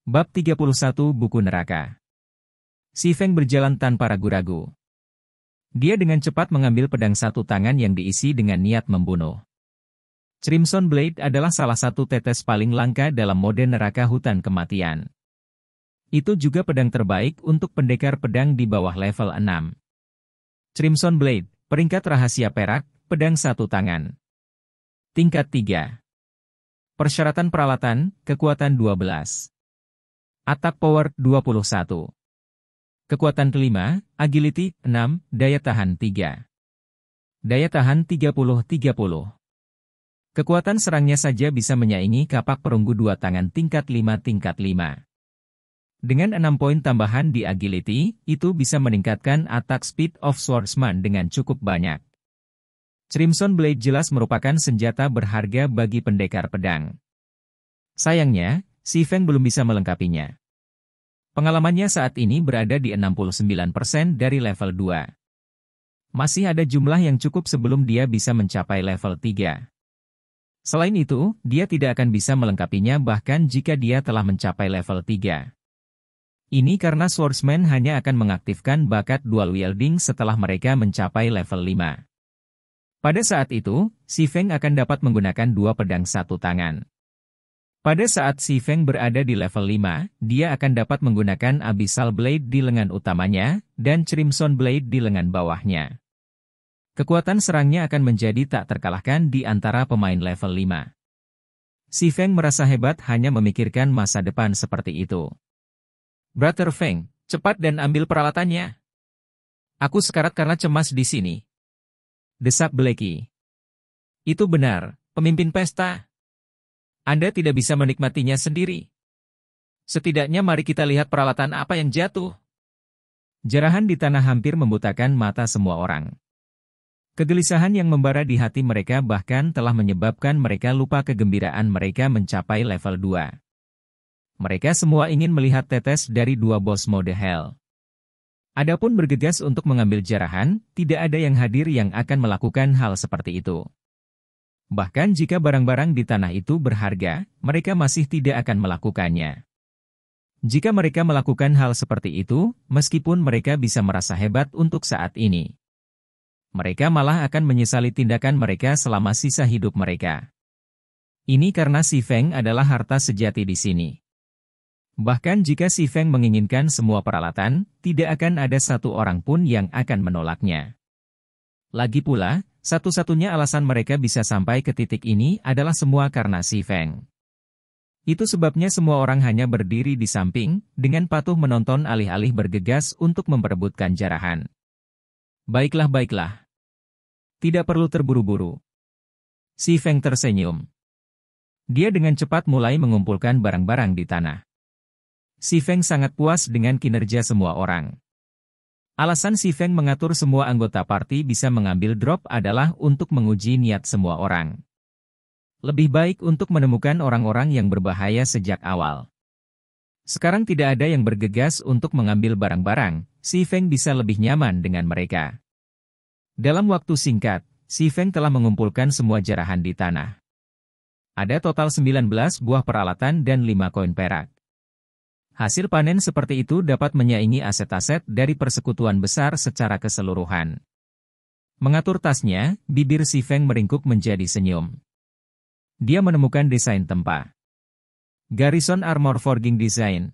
Bab 31 Buku Neraka. Si Feng berjalan tanpa ragu-ragu. Dia dengan cepat mengambil pedang satu tangan yang diisi dengan niat membunuh. Crimson Blade adalah salah satu tetes paling langka dalam mode neraka hutan kematian. Itu juga pedang terbaik untuk pendekar pedang di bawah level 6. Crimson Blade, peringkat rahasia perak, pedang satu tangan. Tingkat 3. Persyaratan peralatan, kekuatan 12. Attack Power 21. Kekuatan kelima, Agility 6, Daya Tahan 3. Daya Tahan 30. Kekuatan serangnya saja bisa menyaingi kapak perunggu dua tangan tingkat 5 tingkat 5. Dengan 6 poin tambahan di Agility, itu bisa meningkatkan attack speed of Swordsman dengan cukup banyak. Crimson Blade jelas merupakan senjata berharga bagi pendekar pedang. Sayangnya, Si Feng belum bisa melengkapinya. Pengalamannya saat ini berada di 69% dari level 2. Masih ada jumlah yang cukup sebelum dia bisa mencapai level 3. Selain itu, dia tidak akan bisa melengkapinya bahkan jika dia telah mencapai level 3. Ini karena Swordsman hanya akan mengaktifkan bakat dual wielding setelah mereka mencapai level 5. Pada saat itu, Si Feng akan dapat menggunakan dua pedang satu tangan. Pada saat Si Feng berada di level 5, dia akan dapat menggunakan Abyssal Blade di lengan utamanya, dan Crimson Blade di lengan bawahnya. Kekuatan serangnya akan menjadi tak terkalahkan di antara pemain level 5. Si Feng merasa hebat hanya memikirkan masa depan seperti itu. Brother Feng, cepat dan ambil peralatannya. Aku sekarat karena cemas di sini. Desak Blackie. Itu benar, pemimpin pesta. Anda tidak bisa menikmatinya sendiri. Setidaknya mari kita lihat peralatan apa yang jatuh. Jarahan di tanah hampir membutakan mata semua orang. Kegelisahan yang membara di hati mereka bahkan telah menyebabkan mereka lupa kegembiraan mereka mencapai level 2. Mereka semua ingin melihat tetes dari dua bos mode Hell. Adapun bergegas untuk mengambil jarahan, tidak ada yang hadir yang akan melakukan hal seperti itu. Bahkan jika barang-barang di tanah itu berharga, mereka masih tidak akan melakukannya. Jika mereka melakukan hal seperti itu, meskipun mereka bisa merasa hebat untuk saat ini, mereka malah akan menyesali tindakan mereka selama sisa hidup mereka. Ini karena Si Feng adalah harta sejati di sini. Bahkan jika Si Feng menginginkan semua peralatan, tidak akan ada satu orang pun yang akan menolaknya. Lagi pula, satu-satunya alasan mereka bisa sampai ke titik ini adalah semua karena Si Feng. Itu sebabnya semua orang hanya berdiri di samping, dengan patuh menonton alih-alih bergegas untuk memperebutkan jarahan. Baiklah. Tidak perlu terburu-buru. Si Feng tersenyum. Dia dengan cepat mulai mengumpulkan barang-barang di tanah. Si Feng sangat puas dengan kinerja semua orang. Alasan Si Feng mengatur semua anggota party bisa mengambil drop adalah untuk menguji niat semua orang. Lebih baik untuk menemukan orang-orang yang berbahaya sejak awal. Sekarang tidak ada yang bergegas untuk mengambil barang-barang, Si Feng bisa lebih nyaman dengan mereka. Dalam waktu singkat, Si Feng telah mengumpulkan semua jarahan di tanah. Ada total 19 buah peralatan dan 5 koin perak. Hasil panen seperti itu dapat menyaingi aset-aset dari persekutuan besar secara keseluruhan. Mengatur tasnya, bibir Si Feng meringkuk menjadi senyum. Dia menemukan desain tempa. Garrison Armor Forging Design.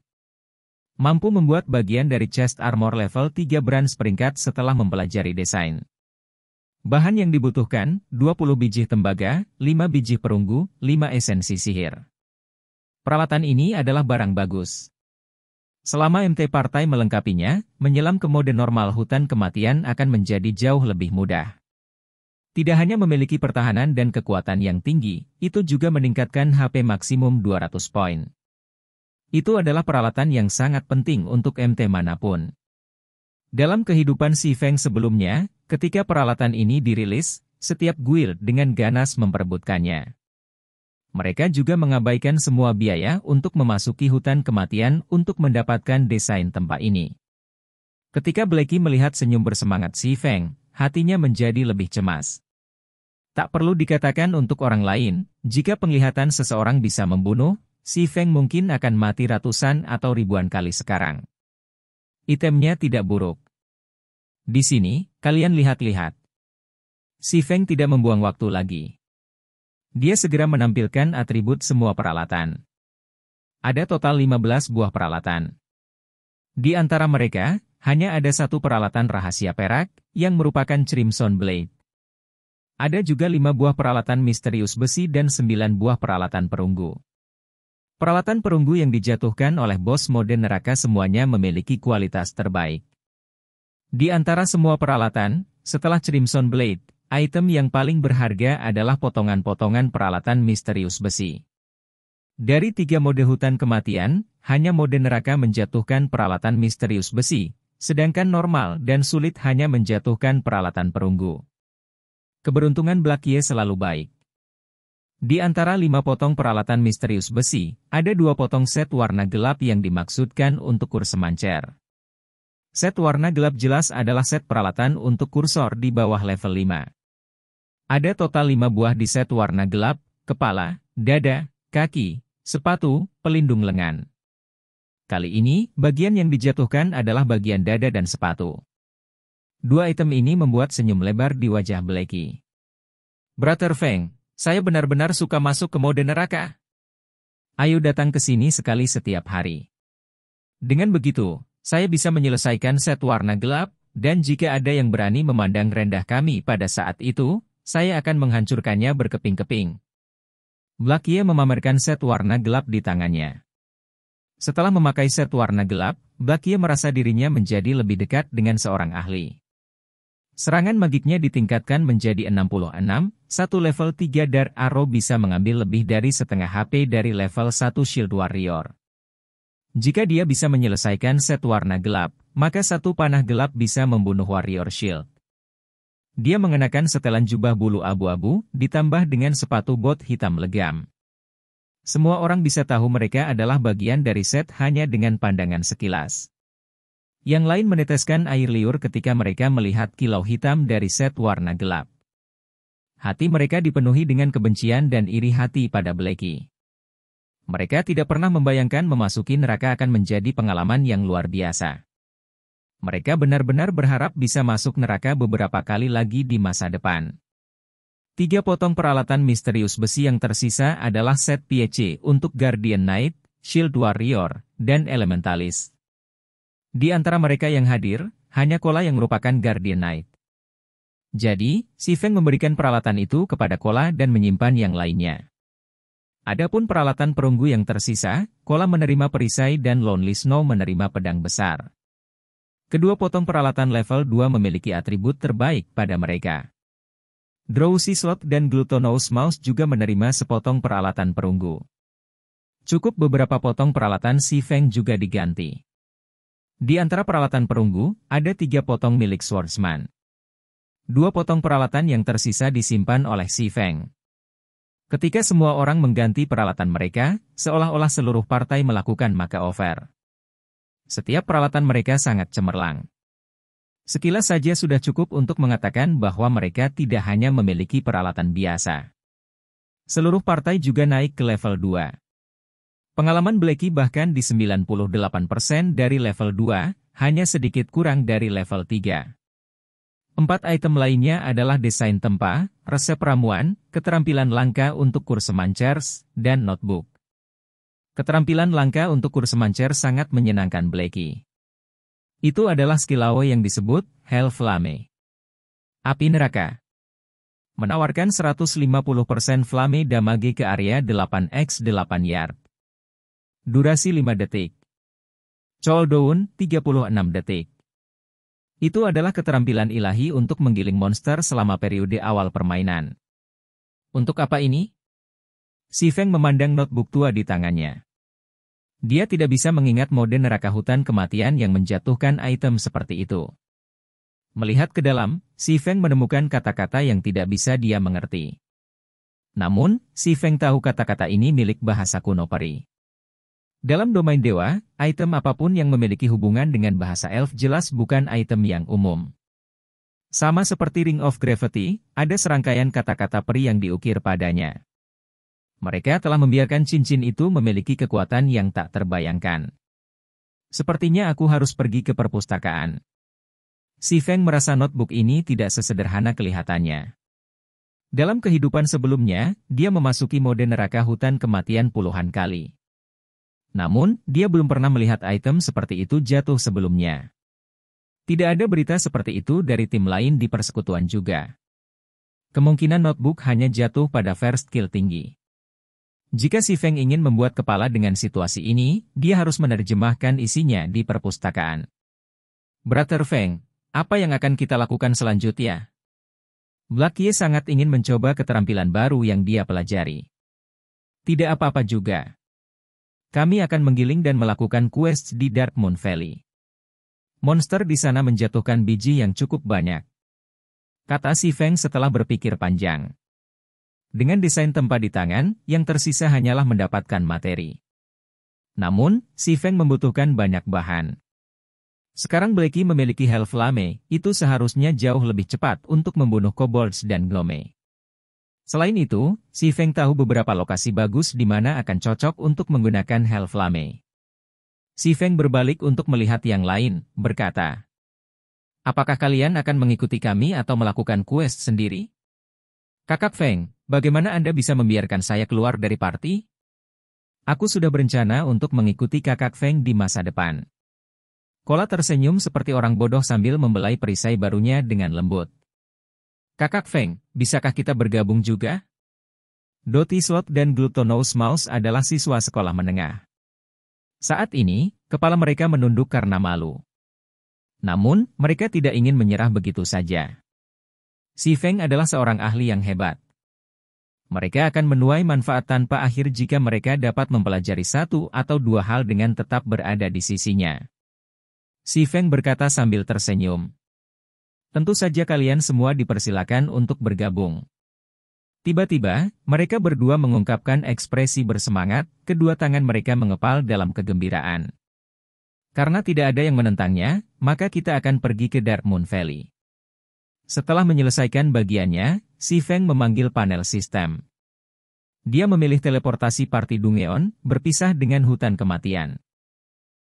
Mampu membuat bagian dari chest armor level 3 bronze peringkat setelah mempelajari desain. Bahan yang dibutuhkan, 20 biji tembaga, 5 biji perunggu, 5 esensi sihir. Peralatan ini adalah barang bagus. Selama MT Partai melengkapinya, menyelam ke mode normal hutan kematian akan menjadi jauh lebih mudah. Tidak hanya memiliki pertahanan dan kekuatan yang tinggi, itu juga meningkatkan HP maksimum 200 poin. Itu adalah peralatan yang sangat penting untuk MT manapun. Dalam kehidupan Si Feng sebelumnya, ketika peralatan ini dirilis, setiap guild dengan ganas memperebutkannya. Mereka juga mengabaikan semua biaya untuk memasuki hutan kematian untuk mendapatkan desain tempat ini. Ketika Blackie melihat senyum bersemangat Si Feng, hatinya menjadi lebih cemas. Tak perlu dikatakan untuk orang lain, jika penglihatan seseorang bisa membunuh, Si Feng mungkin akan mati ratusan atau ribuan kali sekarang. Itemnya tidak buruk. Di sini, kalian lihat-lihat. Si Feng tidak membuang waktu lagi. Dia segera menampilkan atribut semua peralatan. Ada total 15 buah peralatan. Di antara mereka, hanya ada satu peralatan rahasia perak, yang merupakan Crimson Blade. Ada juga 5 buah peralatan misterius besi dan 9 buah peralatan perunggu. Peralatan perunggu yang dijatuhkan oleh bos mode neraka semuanya memiliki kualitas terbaik. Di antara semua peralatan, setelah Crimson Blade, item yang paling berharga adalah potongan-potongan peralatan misterius besi. Dari 3 mode hutan kematian, hanya mode neraka menjatuhkan peralatan misterius besi, sedangkan normal dan sulit hanya menjatuhkan peralatan perunggu. Keberuntungan Blackie selalu baik. Di antara 5 potong peralatan misterius besi, ada 2 potong set warna gelap yang dimaksudkan untuk kursemancer. Set warna gelap jelas adalah set peralatan untuk kursor di bawah level 5. Ada total 5 buah di set warna gelap, kepala, dada, kaki, sepatu, pelindung lengan. Kali ini, bagian yang dijatuhkan adalah bagian dada dan sepatu. 2 item ini membuat senyum lebar di wajah Blackie. Brother Feng, saya benar-benar suka masuk ke mode neraka. Ayo datang ke sini sekali setiap hari. Dengan begitu, saya bisa menyelesaikan set warna gelap, dan jika ada yang berani memandang rendah kami pada saat itu, saya akan menghancurkannya berkeping-keping. Blackie memamerkan set warna gelap di tangannya. Setelah memakai set warna gelap, Blackie merasa dirinya menjadi lebih dekat dengan seorang ahli. Serangan magiknya ditingkatkan menjadi 66, satu level 3 Dark Arrow bisa mengambil lebih dari setengah HP dari level 1 Shield Warrior. Jika dia bisa menyelesaikan set warna gelap, maka satu panah gelap bisa membunuh Warrior Shield. Dia mengenakan setelan jubah bulu abu-abu, ditambah dengan sepatu bot hitam legam. Semua orang bisa tahu mereka adalah bagian dari set hanya dengan pandangan sekilas. Yang lain meneteskan air liur ketika mereka melihat kilau hitam dari set warna gelap. Hati mereka dipenuhi dengan kebencian dan iri hati pada Blackie. Mereka tidak pernah membayangkan memasuki neraka akan menjadi pengalaman yang luar biasa. Mereka benar-benar berharap bisa masuk neraka beberapa kali lagi di masa depan. 3 potong peralatan misterius besi yang tersisa adalah set PC untuk Guardian Knight, Shield Warrior, dan Elementalis. Di antara mereka yang hadir, hanya Kola yang merupakan Guardian Knight. Jadi, si Feng memberikan peralatan itu kepada Kola dan menyimpan yang lainnya. Adapun peralatan perunggu yang tersisa, Kola menerima perisai dan Lonely Snow menerima pedang besar. Kedua potong peralatan level 2 memiliki atribut terbaik pada mereka. Drowsy Slot dan Glutinous Mouse juga menerima sepotong peralatan perunggu. Cukup beberapa potong peralatan si Feng juga diganti. Di antara peralatan perunggu, ada 3 potong milik Swordsman. 2 potong peralatan yang tersisa disimpan oleh si Feng. Ketika semua orang mengganti peralatan mereka, seolah-olah seluruh partai melakukan makeover. Setiap peralatan mereka sangat cemerlang. Sekilas saja sudah cukup untuk mengatakan bahwa mereka tidak hanya memiliki peralatan biasa. Seluruh partai juga naik ke level 2. Pengalaman Blackie bahkan di 98% dari level 2, hanya sedikit kurang dari level 3. 4 item lainnya adalah desain tempa, resep ramuan, keterampilan langka untuk kursemancer, dan notebook. Keterampilan langka untuk kursemancer sangat menyenangkan Blackie. Itu adalah skill AoE yang disebut Hell Flame. Api neraka. Menawarkan 150% flame damage ke area 8x8 yard. Durasi 5 detik. Cooldown 36 detik. Itu adalah keterampilan ilahi untuk menggiling monster selama periode awal permainan. Untuk apa ini? Si Feng memandang notebook tua di tangannya. Dia tidak bisa mengingat mode neraka hutan kematian yang menjatuhkan item seperti itu. Melihat ke dalam, si Feng menemukan kata-kata yang tidak bisa dia mengerti. Namun, si Feng tahu kata-kata ini milik bahasa kuno peri. Dalam domain dewa, item apapun yang memiliki hubungan dengan bahasa elf jelas bukan item yang umum. Sama seperti Ring of Gravity, ada serangkaian kata-kata peri yang diukir padanya. Mereka telah membiarkan cincin itu memiliki kekuatan yang tak terbayangkan. Sepertinya aku harus pergi ke perpustakaan. Si Feng merasa notebook ini tidak sesederhana kelihatannya. Dalam kehidupan sebelumnya, dia memasuki mode neraka hutan kematian puluhan kali. Namun, dia belum pernah melihat item seperti itu jatuh sebelumnya. Tidak ada berita seperti itu dari tim lain di persekutuan juga. Kemungkinan notebook hanya jatuh pada first kill tinggi. Jika si Feng ingin membuat kepala dengan situasi ini, dia harus menerjemahkan isinya di perpustakaan. Brother Feng, apa yang akan kita lakukan selanjutnya? Black Ye sangat ingin mencoba keterampilan baru yang dia pelajari. Tidak apa-apa juga. Kami akan menggiling dan melakukan quest di Dark Moon Valley. Monster di sana menjatuhkan biji yang cukup banyak, kata si Feng setelah berpikir panjang. Dengan desain tempat di tangan, yang tersisa hanyalah mendapatkan materi. Namun, si Feng membutuhkan banyak bahan. Sekarang Blacky memiliki Hellflame, itu seharusnya jauh lebih cepat untuk membunuh kobolds dan glome. Selain itu, si Feng tahu beberapa lokasi bagus di mana akan cocok untuk menggunakan Hellflame. Si Feng berbalik untuk melihat yang lain, berkata, apakah kalian akan mengikuti kami atau melakukan quest sendiri? Kakak Feng, bagaimana Anda bisa membiarkan saya keluar dari party? Aku sudah berencana untuk mengikuti kakak Feng di masa depan. Kola tersenyum seperti orang bodoh sambil membelai perisai barunya dengan lembut. Kakak Feng, bisakah kita bergabung juga? Dottie Slot dan Glutonous Mouse adalah siswa sekolah menengah. Saat ini, kepala mereka menunduk karena malu. Namun, mereka tidak ingin menyerah begitu saja. Si Feng adalah seorang ahli yang hebat. Mereka akan menuai manfaat tanpa akhir jika mereka dapat mempelajari satu atau dua hal dengan tetap berada di sisinya. Si Feng berkata sambil tersenyum. Tentu saja kalian semua dipersilakan untuk bergabung. Tiba-tiba, mereka berdua mengungkapkan ekspresi bersemangat, kedua tangan mereka mengepal dalam kegembiraan. Karena tidak ada yang menentangnya, maka kita akan pergi ke Dark Moon Valley. Setelah menyelesaikan bagiannya, si Feng memanggil panel sistem. Dia memilih teleportasi party Dungeon, berpisah dengan hutan kematian.